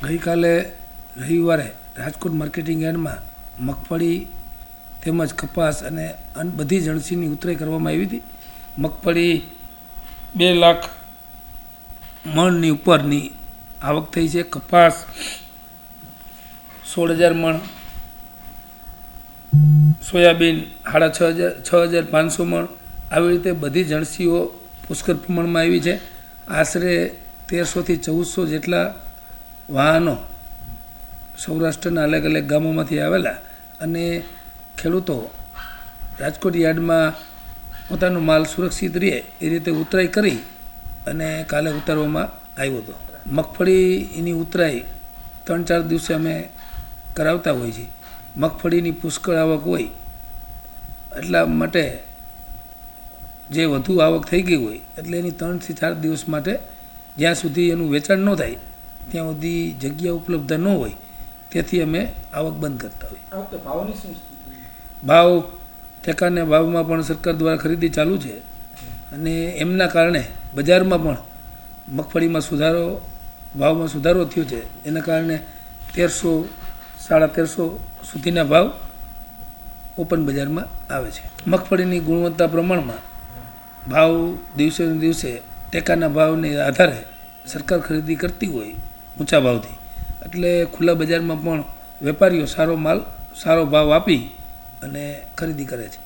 ગઈકાલે રવિવારે રાજકોટ માર્કેટિંગ યાર્ડમાં મગફળી તેમજ કપાસ અને બધી જણસીની ઉતરાઈ કરવામાં આવી હતી. મગફળી 2 લાખ મણની ઉપરની આવક થઈ છે. કપાસ 16,000 મણ, સોયાબીન 6,500 મણ, આવી રીતે બધી જણસીઓ પુષ્કળ પ્રમાણમાં આવી છે. આશરે 1,300થી 1,400 જેટલા વાહનો સૌરાષ્ટ્રના અલગ અલગ ગામોમાંથી આવેલા અને ખેડૂતો રાજકોટ યાર્ડમાં પોતાનો માલ સુરક્ષિત રહે એ રીતે ઉતરાઈ કરી અને કાલે ઉતારવામાં આવ્યો હતો. મગફળીની ઉતરાઈ 3-4 દિવસે અમે કરાવતા હોઈએ છીએ. મગફળીની પુષ્કળ આવક હોય એટલા માટે જે વધુ આવક થઈ ગઈ હોય એટલે એની 3 થી 4 દિવસ માટે જ્યાં સુધી એનું વેચાણ ન થાય ત્યાં સુધી જગ્યા ઉપલબ્ધ ન હોય તેથી અમે આવક બંધ કરતા હોઈએ. ભાવ ટેકાના ભાવમાં પણ સરકાર દ્વારા ખરીદી ચાલુ છે અને એમના કારણે બજારમાં પણ મગફળીમાં ભાવમાં સુધારો થયો છે. એના કારણે 1,300-1,500 સુધીના ભાવ ઓપન બજારમાં આવે છે. મગફળીની ગુણવત્તા પ્રમાણમાં ભાવ દિવસે ને દિવસે ટેકાના ભાવને આધારે સરકાર ખરીદી કરતી હોય ઊંચા ભાવથી, એટલે ખુલ્લા બજારમાં પણ વેપારીઓ સારો ભાવ આપી અને ખરીદી કરે છે.